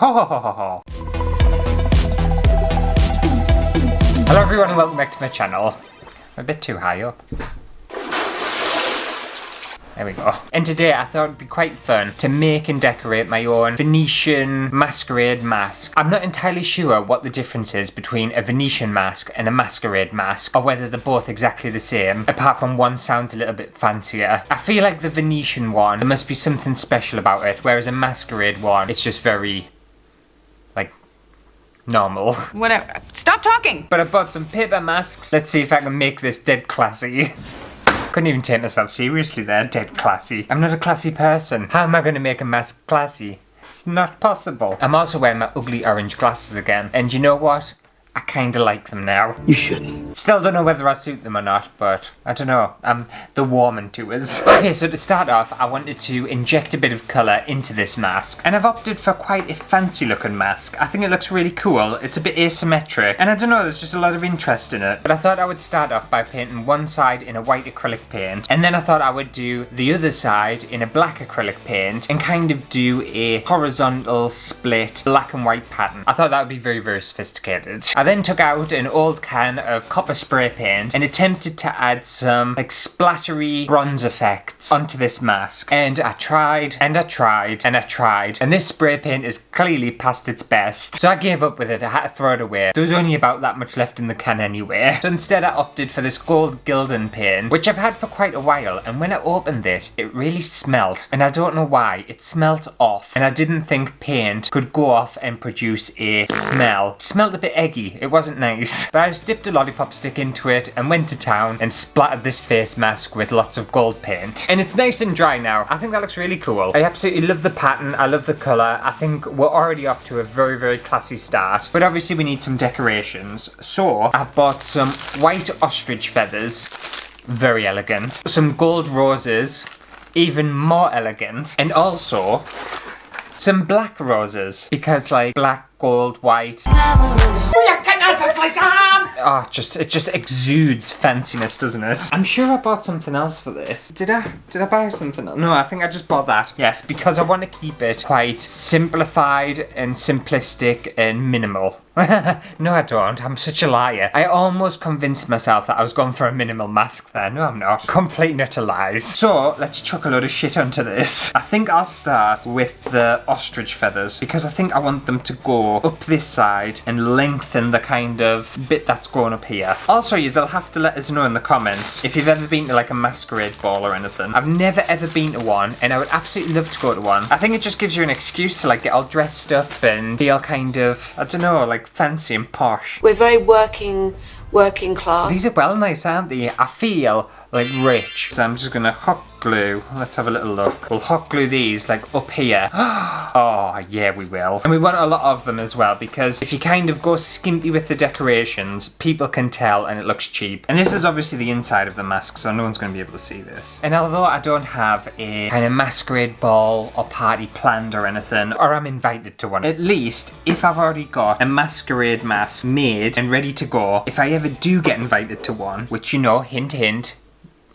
Ho ho ho ho ho. Hello everyone and welcome back to my channel. I'm a bit too high up. There we go. And today I thought it'd be quite fun to make and decorate my own Venetian masquerade mask. I'm not entirely sure what the difference is between a Venetian mask and a masquerade mask, or whether they're both exactly the same, apart from one sounds a little bit fancier. I feel like the Venetian one, there must be something special about it, whereas a masquerade one, it's just very, like, normal. Whatever. Stop talking! But I bought some paper masks. Let's see if I can make this dead classy. Couldn't even take myself seriously there, dead classy. I'm not a classy person. How am I going to make a mask classy? It's not possible. I'm also wearing my ugly orange glasses again. And you know what? I kinda like them now. You shouldn't. Still don't know whether I suit them or not, but I don't know. I'm the warming to us. Okay, so to start off, I wanted to inject a bit of colour into this mask. And I've opted for quite a fancy looking mask. I think it looks really cool. It's a bit asymmetric. And I don't know, there's just a lot of interest in it. But I thought I would start off by painting one side in a white acrylic paint. And then I thought I would do the other side in a black acrylic paint. And kind of do a horizontal split black and white pattern. I thought that would be very, very sophisticated. I then took out an old can of copper spray paint and attempted to add some like splattery bronze effects onto this mask. And I tried, and I tried, and I tried. And this spray paint is clearly past its best. So I gave up with it, I had to throw it away. There was only about that much left in the can anyway. So instead I opted for this gold Gildan paint, which I've had for quite a while. And when I opened this, it really smelled. And I don't know why, it smelt off. And I didn't think paint could go off and produce a smell. It smelled a bit eggy. It wasn't nice. But I just dipped a lollipop stick into it and went to town and splattered this face mask with lots of gold paint. And it's nice and dry now. I think that looks really cool. I absolutely love the pattern. I love the colour. I think we're already off to a very, very classy start. But obviously we need some decorations. So I've bought some white ostrich feathers. Very elegant. Some gold roses. Even more elegant. And also some black roses. Because like black, gold, white. Oh, it just exudes fanciness, doesn't it? I'm sure I bought something else for this. Did I buy something else? No, I think I just bought that. Yes, because I want to keep it quite simplified and simplistic and minimal. No, I don't. I'm such a liar. I almost convinced myself that I was going for a minimal mask there. No, I'm not. Complete and utter lies. So, let's chuck a load of shit onto this. I think I'll start with the ostrich feathers because I think I want them to go up this side and lengthen the kind of bit that's going up here. Also, you'll have to let us know in the comments if you've ever been to like a masquerade ball or anything. I've never ever been to one and I would absolutely love to go to one. I think it just gives you an excuse to like get all dressed up and feel kind of, I don't know, like fancy and posh. We're very working class. These are well nice, aren't they? I feel like rich. So I'm just gonna hot glue. Let's have a little look. We'll hot glue these like up here. Oh yeah, we will. And we want a lot of them as well because if you kind of go skimpy with the decorations, people can tell and it looks cheap. And this is obviously the inside of the mask, so no one's gonna be able to see this. And although I don't have a kind of masquerade ball or party planned or anything, or I'm invited to one, at least if I've already got a masquerade mask made and ready to go, if I ever do get invited to one, which you know, hint hint,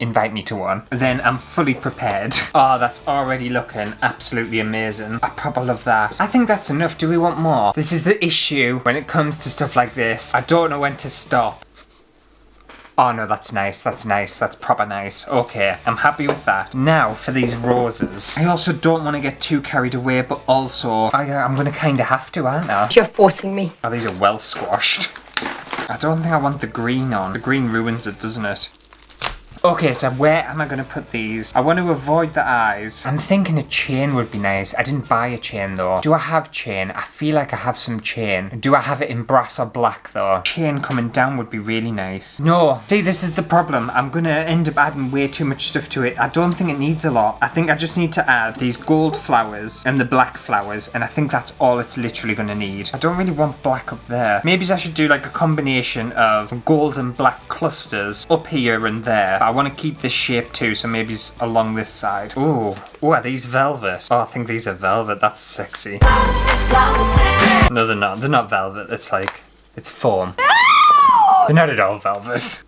invite me to one, then I'm fully prepared. Oh, that's already looking absolutely amazing. I proper love that. I think that's enough. Do we want more? This is the issue when it comes to stuff like this. I don't know when to stop. Oh no, that's nice, that's nice, that's proper nice. Okay, I'm happy with that. Now for these roses. I also don't want to get too carried away, but also I'm gonna kind of have to, aren't I? You're forcing me. Oh, these are well squashed. I don't think I want the green on. The green ruins it, doesn't it? Okay, so where am I going to put these? I want to avoid the eyes. I'm thinking a chain would be nice. I didn't buy a chain though. Do I have chain? I feel like I have some chain. Do I have it in brass or black though? Chain coming down would be really nice. No, see, this is the problem. I'm going to end up adding way too much stuff to it. I don't think it needs a lot. I think I just need to add these gold flowers and the black flowers, and I think that's all it's literally going to need. I don't really want black up there. Maybe I should do like a combination of gold and black clusters up here and there. I want to keep this shape too, so maybe it's along this side. Ooh, are these velvet? Oh, I think these are velvet. That's sexy. No, they're not. They're not velvet. It's like, it's foam. They're not at all velvet.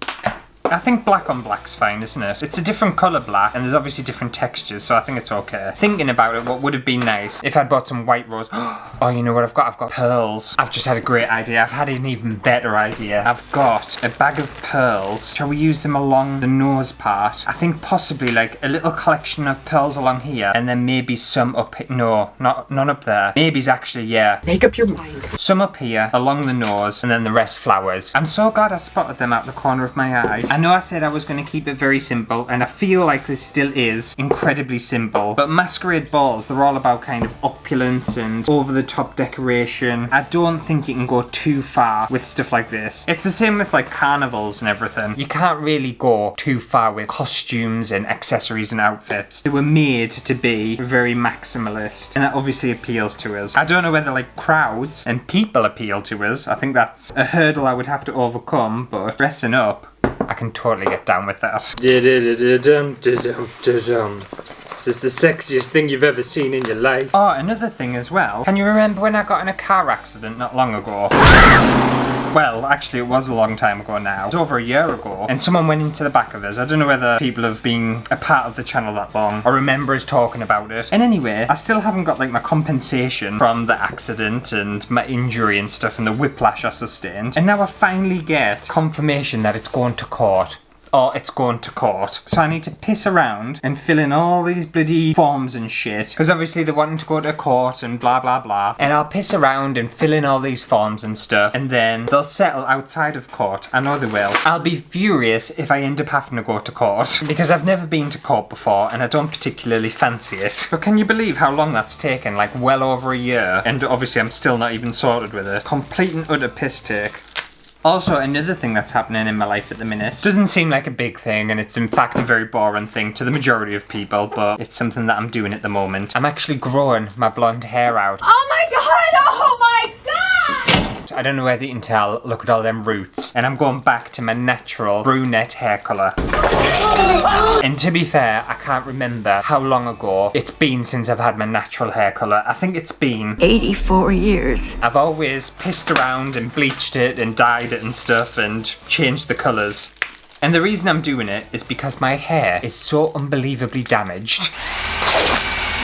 I think black on black's fine, isn't it? It's a different colour black, and there's obviously different textures, so I think it's okay. Thinking about it, what would have been nice if I'd bought some white rose. Oh, you know what I've got? I've got pearls. I've just had a great idea. I've had an even better idea. I've got a bag of pearls. Shall we use them along the nose part? I think possibly like a little collection of pearls along here, and then maybe some up here. No, none up there. Maybe's actually, yeah. Make up your mind. Some up here, along the nose, and then the rest flowers. I'm so glad I spotted them out the corner of my eye. I know I said I was going to keep it very simple, and I feel like this still is incredibly simple, but masquerade balls, they're all about kind of opulence and over-the-top decoration. I don't think you can go too far with stuff like this. It's the same with like carnivals and everything. You can't really go too far with costumes and accessories and outfits. They were made to be very maximalist, and that obviously appeals to us. I don't know whether like crowds and people appeal to us. I think that's a hurdle I would have to overcome, but dressing up, I can totally get down with that. This is the sexiest thing you've ever seen in your life. Oh, another thing as well. Can you remember when I got in a car accident not long ago? Well, actually it was a long time ago now. It was over a year ago, and someone went into the back of us. I don't know whether people have been a part of the channel that long or remember us talking about it. And anyway, I still haven't got like my compensation from the accident and my injury and stuff and the whiplash I sustained. And now I finally get confirmation that it's going to court. Or it's going to court. So I need to piss around and fill in all these bloody forms and shit. Because obviously they're wanting to go to court and blah blah blah. And I'll piss around and fill in all these forms and stuff. And then they'll settle outside of court. I know they will. I'll be furious if I end up having to go to court. Because I've never been to court before and I don't particularly fancy it. But can you believe how long that's taken? Like well over a year. And obviously I'm still not even sorted with it. Complete and utter piss take. Also, another thing that's happening in my life at the minute doesn't seem like a big thing, and it's in fact a very boring thing to the majority of people, but it's something that I'm doing at the moment. I'm actually growing my blonde hair out. Oh my god! Oh my god! I don't know whether you can tell, look at all them roots. And I'm going back to my natural brunette hair colour. And to be fair, I can't remember how long ago it's been since I've had my natural hair colour. I think it's been 84 years. I've always pissed around and bleached it and dyed it and stuff and changed the colours. And the reason I'm doing it is because my hair is so unbelievably damaged.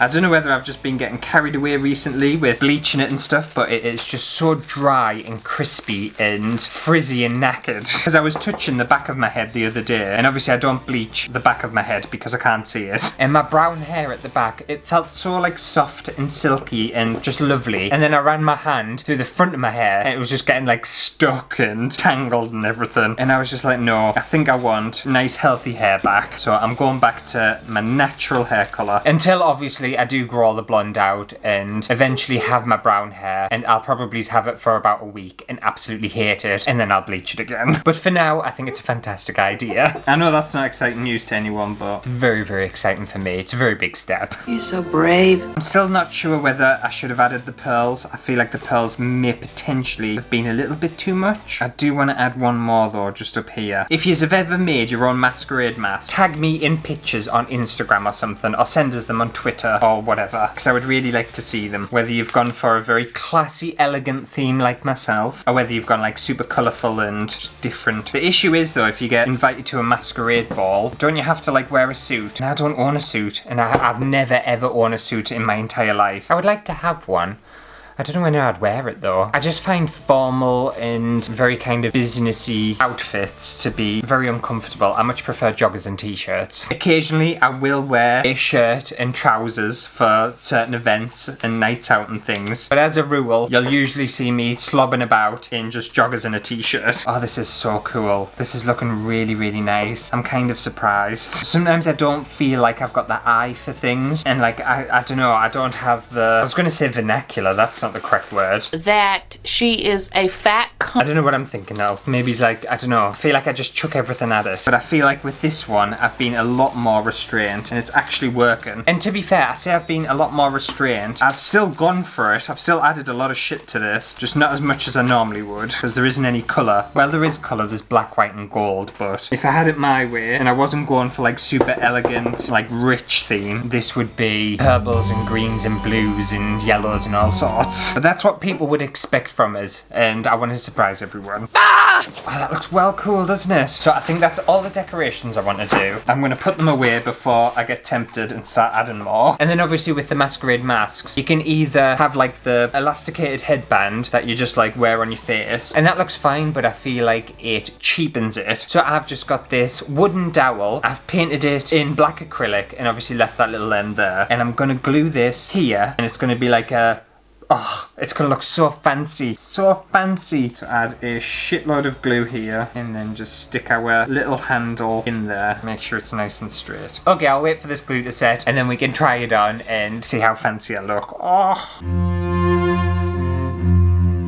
I don't know whether I've just been getting carried away recently with bleaching it and stuff, but it is just so dry and crispy and frizzy and knackered. Because I was touching the back of my head the other day, and obviously I don't bleach the back of my head because I can't see it. And my brown hair at the back, it felt so like soft and silky and just lovely. And then I ran my hand through the front of my hair and it was just getting like stuck and tangled and everything. And I was just like, no, I think I want nice healthy hair back. So I'm going back to my natural hair colour. Until obviously I do grow all the blonde out and eventually have my brown hair, and I'll probably have it for about a week and absolutely hate it, and then I'll bleach it again. But for now, I think it's a fantastic idea. I know that's not exciting news to anyone, but it's very, very exciting for me. It's a very big step. You're so brave. I'm still not sure whether I should have added the pearls. I feel like the pearls may potentially have been a little bit too much. I do want to add one more though, just up here. If you have ever made your own masquerade mask, tag me in pictures on Instagram or something, or send us them on Twitter or whatever, because I would really like to see them. Whether you've gone for a very classy, elegant theme like myself, or whether you've gone like super colourful and just different. The issue is though, if you get invited to a masquerade ball, don't you have to like wear a suit? And I don't own a suit, and I've never ever owned a suit in my entire life. I would like to have one. I don't know when I'd wear it though. I just find formal and very kind of businessy outfits to be very uncomfortable. I much prefer joggers and t-shirts. Occasionally I will wear a shirt and trousers for certain events and nights out and things. But as a rule, you'll usually see me slobbing about in just joggers and a t-shirt. Oh, this is so cool. This is looking really, really nice. I'm kind of surprised. Sometimes I don't feel like I've got the eye for things. And like, I don't know, I don't have the... I was going to say vernacular, that's not the correct word. That she is a fat cunt. I don't know what I'm thinking of. Maybe it's like, I don't know, I feel like I just chuck everything at it. But I feel like with this one, I've been a lot more restrained and it's actually working. And to be fair, I say I've been a lot more restrained. I've still gone for it. I've still added a lot of shit to this, just not as much as I normally would, because there isn't any colour. Well, there is colour, there's black, white and gold, but if I had it my way and I wasn't going for like super elegant, like rich theme, this would be purples and greens and blues and yellows and all sorts. But that's what people would expect from us, and I want to surprise surprise everyone. Oh, that looks well cool, doesn't it? So I think that's all the decorations I want to do. I'm going to put them away before I get tempted and start adding more. And then obviously with the Masquerade masks, you can either have like the elasticated headband that you just like wear on your face, and that looks fine, but I feel like it cheapens it. So I've just got this wooden dowel. I've painted it in black acrylic and obviously left that little end there. And I'm going to glue this here, and it's going to be like a... Oh, it's gonna look so fancy. So fancy. To add a shitload of glue here and then just stick our little handle in there. Make sure it's nice and straight. Okay, I'll wait for this glue to set and then we can try it on and see how fancy I look. Oh.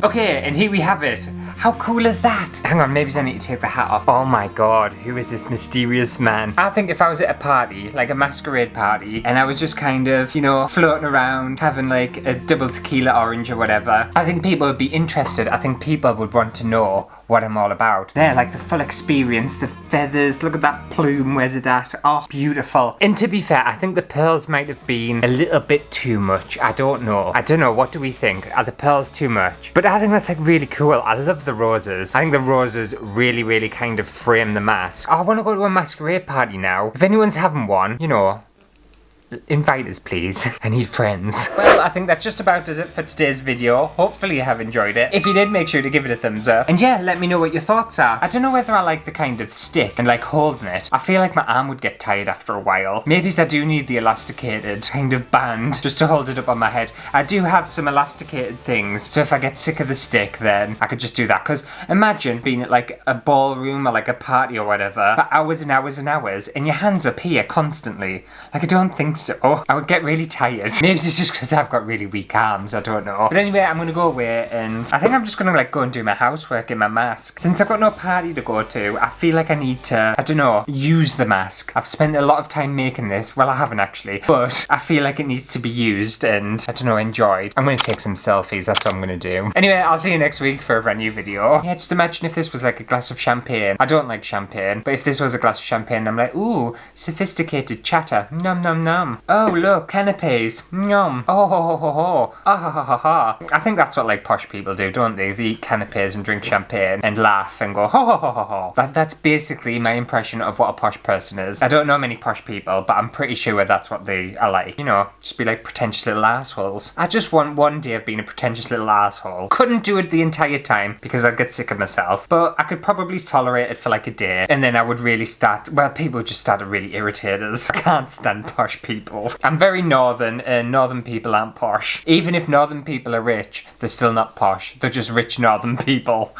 Okay, and here we have it. How cool is that? Hang on, maybe I need to take the hat off. Oh my god, who is this mysterious man? I think if I was at a party, like a masquerade party, and I was just kind of, you know, floating around, having like a double tequila orange or whatever, I think people would be interested. I think people would want to know what I'm all about. There, like the full experience, the feathers, look at that plume, where's it at? Oh, beautiful. And to be fair, I think the pearls might have been a little bit too much. I don't know, what do we think? Are the pearls too much? But I think that's like really cool. I love the roses. I think the roses really kind of frame the mask. I want to go to a masquerade party now. If anyone's having one, you know, invite us please. I need friends. Well, I think that just about does it for today's video. Hopefully you have enjoyed it. If you did, make sure to give it a thumbs up. And yeah, let me know what your thoughts are. I don't know whether I like the kind of stick and like holding it. I feel like my arm would get tired after a while. Maybe I do need the elasticated kind of band just to hold it up on my head. I do have some elasticated things, so if I get sick of the stick, then I could just do that. Because imagine being at like a ballroom or like a party or whatever for hours and hours and hours and your hands up here constantly. Like, I don't think so. I would get really tired. Maybe it's just because I've got really weak arms, I don't know. But anyway, I'm gonna go away and I think I'm just gonna like go and do my housework in my mask. Since I've got no party to go to, I feel like I need to, I don't know, use the mask. I've spent a lot of time making this. Well, I haven't actually, but I feel like it needs to be used and, I don't know, enjoyed. I'm gonna take some selfies, that's what I'm gonna do. Anyway, I'll see you next week for a brand new video. Yeah, just imagine if this was like a glass of champagne. I don't like champagne, but if this was a glass of champagne, I'm like, ooh, sophisticated chatter. Nom nom nom. Oh, look, canapes. Yum. Oh, ho, ho, ho, ho. Ah, ha, ha, ha, ha. I think that's what, like, posh people do, don't they? They eat canapes and drink champagne and laugh and go, ho, ho, ho, ho, ho. That's basically my impression of what a posh person is. I don't know many posh people, but I'm pretty sure that's what they are like. You know, just be like pretentious little assholes. I just want one day of being a pretentious little asshole. Couldn't do it the entire time because I'd get sick of myself, but I could probably tolerate it for like a day, and then I would really start, well, people would just start to really irritate us. I can't stand posh people. I'm very northern, and northern people aren't posh. Even if northern people are rich, they're still not posh. They're just rich northern people.